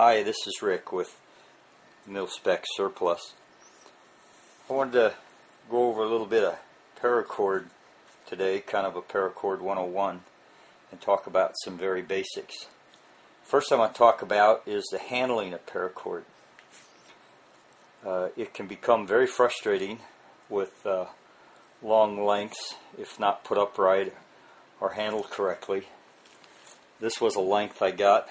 Hi, this is Rick with Spec Surplus. I wanted to go over a little bit of Paracod today, kind of a Paracod 101, and talk about some very basics. First I want to talk about is the handling of Paracod. It can become very frustrating with long lengths if not put upright or handled correctly. This was a length I got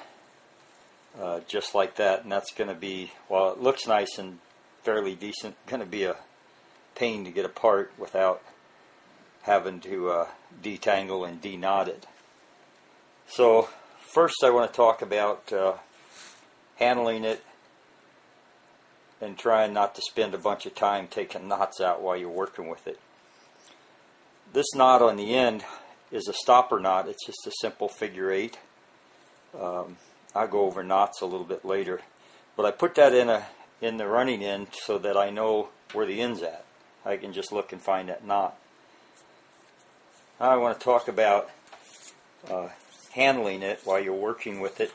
just like that, and that's going to be, while it looks nice and fairly decent, going to be a pain to get apart without having to detangle and de-knot it. So first I want to talk about handling it and trying not to spend a bunch of time taking knots out while you're working with it. This knot on the end is a stopper knot. It's just a simple figure 8. I'll go over knots a little bit later, but I put that in the running end so that I know where the end's at. I can just look and find that knot. Now I want to talk about handling it while you're working with it,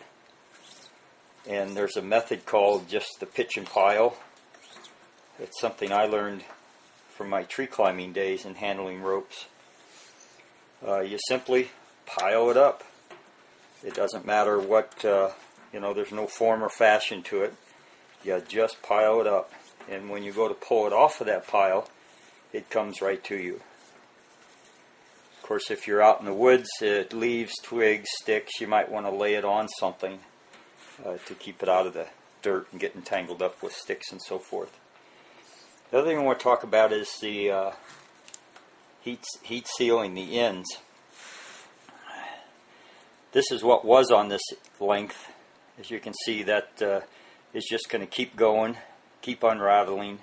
and there's a method called just the pitch and pile. It's something I learned from my tree climbing days and handling ropes. You simply pile it up. It doesn't matter what, there's no form or fashion to it. You just pile it up. And when you go to pull it off of that pile, it comes right to you. Of course, if you're out in the woods, leaves, twigs, sticks, you might want to lay it on something to keep it out of the dirt and getting tangled up with sticks and so forth. The other thing I want to talk about is the heat sealing the ends. This is what was on this length. As you can see, that is just going to keep going, keep unraveling,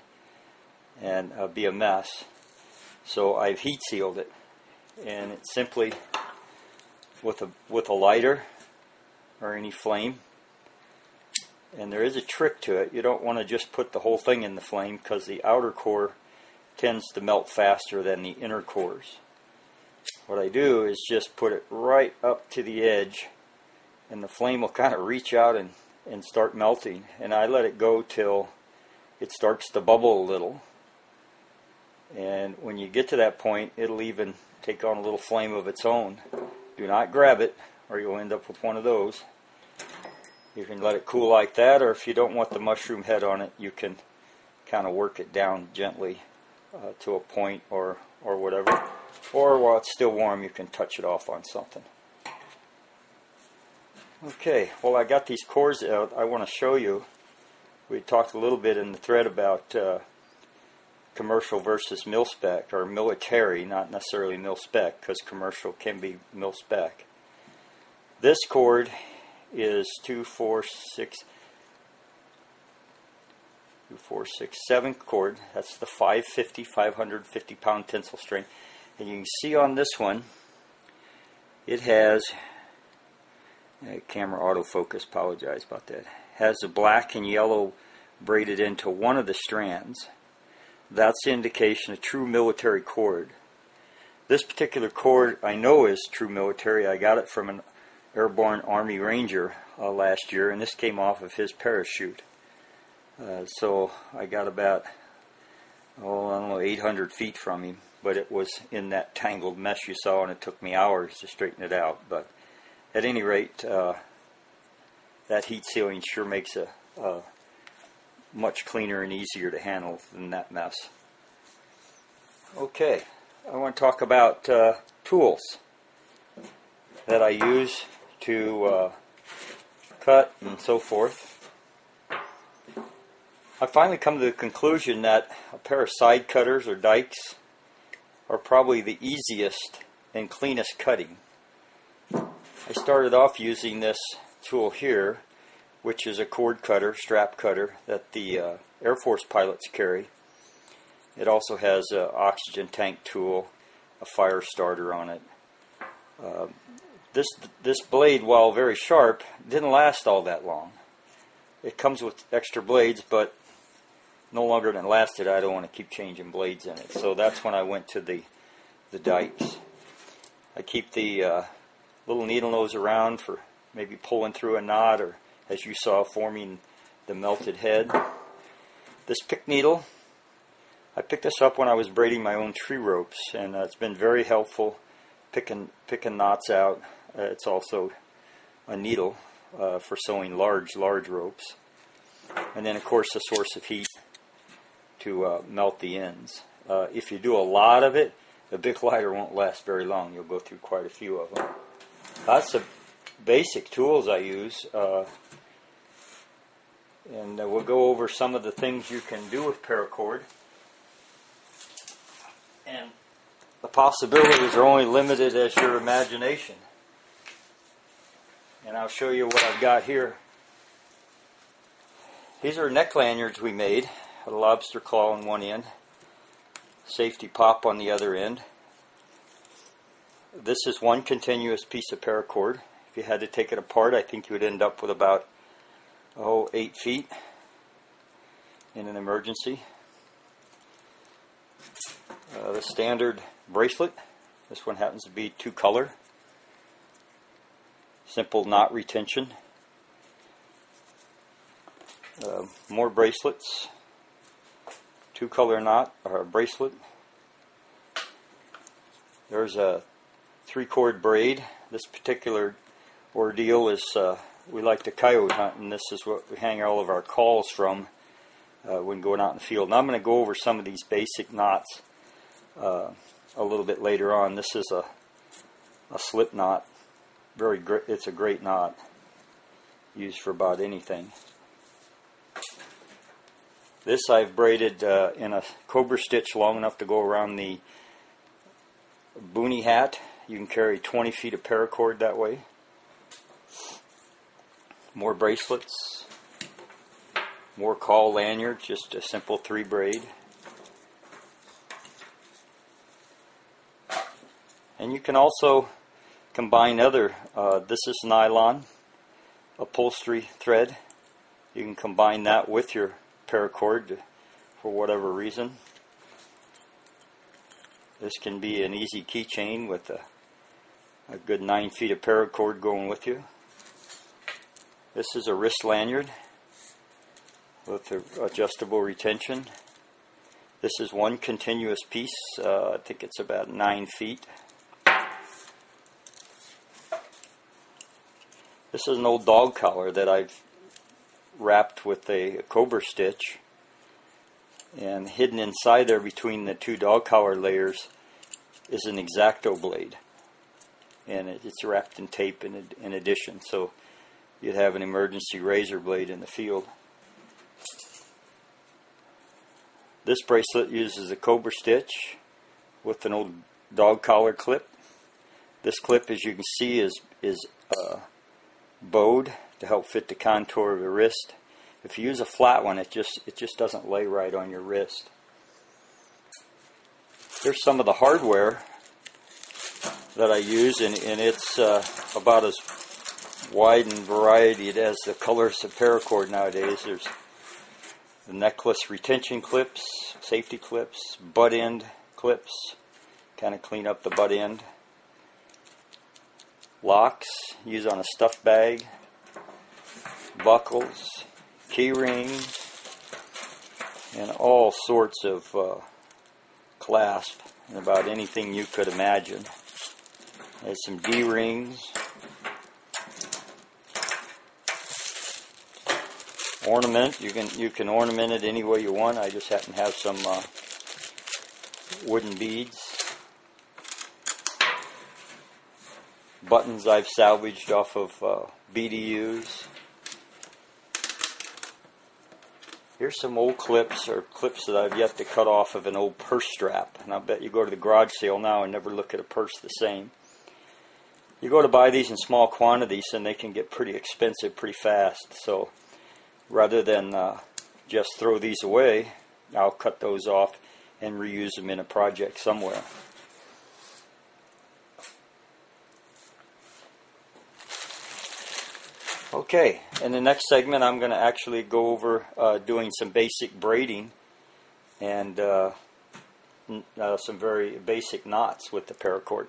and be a mess. So I've heat sealed it, and it's simply with a lighter or any flame. And there is a trick to it. You don't want to just put the whole thing in the flame, because the outer core tends to melt faster than the inner cores. What I do is just put it right up to the edge, and the flame will kind of reach out and start melting, and I let it go till it starts to bubble a little. And when you get to that point, it'll even take on a little flame of its own. Do not grab it, or you'll end up with one of those. You can let it cool like that, or if you don't want the mushroom head on it, you can kind of work it down gently to a point or whatever. Or while it's still warm, you can touch it off on something. Okay, well, I got these cores out. I want to show you. We talked a little bit in the thread about commercial versus mil-spec, or military, not necessarily mil-spec, because commercial can be mil-spec. This cord is 7 cord. That's the 550 pound tensile string. And you can see on this one, it has, camera autofocus, apologize about that, has a black and yellow braided into one of the strands. That's the indication of true military cord. This particular cord I know is true military. I got it from an airborne Army Ranger last year, and this came off of his parachute. So I got about, I don't know, 800 feet from him. But it was in that tangled mess you saw, and it took me hours to straighten it out. But at any rate, that heat sealing sure makes a much cleaner and easier to handle than that mess. Okay, I want to talk about tools that I use to cut and so forth. I finally come to the conclusion that a pair of side cutters or dikes are probably the easiest and cleanest cutting. I started off using this tool here, which is a cord cutter, strap cutter, that the Air Force pilots carry. It also has an oxygen tank tool, a fire starter on it. This blade, while very sharp, didn't last all that long. It comes with extra blades, but no longer than it lasted. I don't want to keep changing blades in it. So that's when I went to the dikes. I keep the little needle nose around for maybe pulling through a knot or as you saw, forming the melted head. This pick needle, I picked this up when I was braiding my own tree ropes, and it's been very helpful picking knots out. It's also a needle for sewing large ropes. And then of course the source of heat to melt the ends. If you do a lot of it, the big lighter won't last very long. You'll go through quite a few of them. That's the basic tools I use. And we'll go over some of the things you can do with Paracod. And the possibilities are only limited as your imagination. And I'll show you what I've got here. These are neck lanyards we made. A lobster claw on one end, safety pop on the other end. This is one continuous piece of paracord. If you had to take it apart, I think you would end up with about 8 feet in an emergency. The standard bracelet. This one happens to be 2-color. Simple knot retention. More bracelets. 2-color knot or bracelet. There's a 3-cord braid. This particular ordeal is we like to coyote hunt, and this is what we hang all of our calls from when going out in the field. And I'm going to go over some of these basic knots a little bit later on. This is a slip knot. It's a great knot, used for about anything. This I've braided in a cobra stitch long enough to go around the boonie hat. You can carry 20 feet of paracord that way. More bracelets. More call lanyard, just a simple 3-braid. And you can also combine other, this is nylon, upholstery thread. You can combine that with your paracord for whatever reason. This can be an easy keychain with a good 9 feet of paracord going with you. This is a wrist lanyard with the adjustable retention. This is one continuous piece. I think it's about 9 feet. This is an old dog collar that I've wrapped with a cobra stitch, and hidden inside there between the 2 dog collar layers is an X-Acto blade, and it's wrapped in tape in addition, so you'd have an emergency razor blade in the field. This bracelet uses a cobra stitch with an old dog collar clip. This clip, as you can see, is bowed to help fit the contour of the wrist. If you use a flat one, it just doesn't lay right on your wrist. Here's some of the hardware that I use, and it's about as wide and varied as the colors of paracord nowadays. There's the necklace retention clips, safety clips, butt end clips, kind of clean up the butt end. Locks, use on a stuff bag, buckles, key rings, and all sorts of clasp, and about anything you could imagine. There's some D-rings, ornament. You can ornament it any way you want. I just happen to have some wooden beads. Buttons I've salvaged off of BDUs. Here's some old clips, or clips that I've yet to cut off of an old purse strap. And I bet you go to the garage sale now and never look at a purse the same. You go to buy these in small quantities and they can get pretty expensive pretty fast. So rather than just throw these away, I'll cut those off and reuse them in a project somewhere. Okay, in the next segment I'm going to actually go over doing some basic braiding and some very basic knots with the paracord.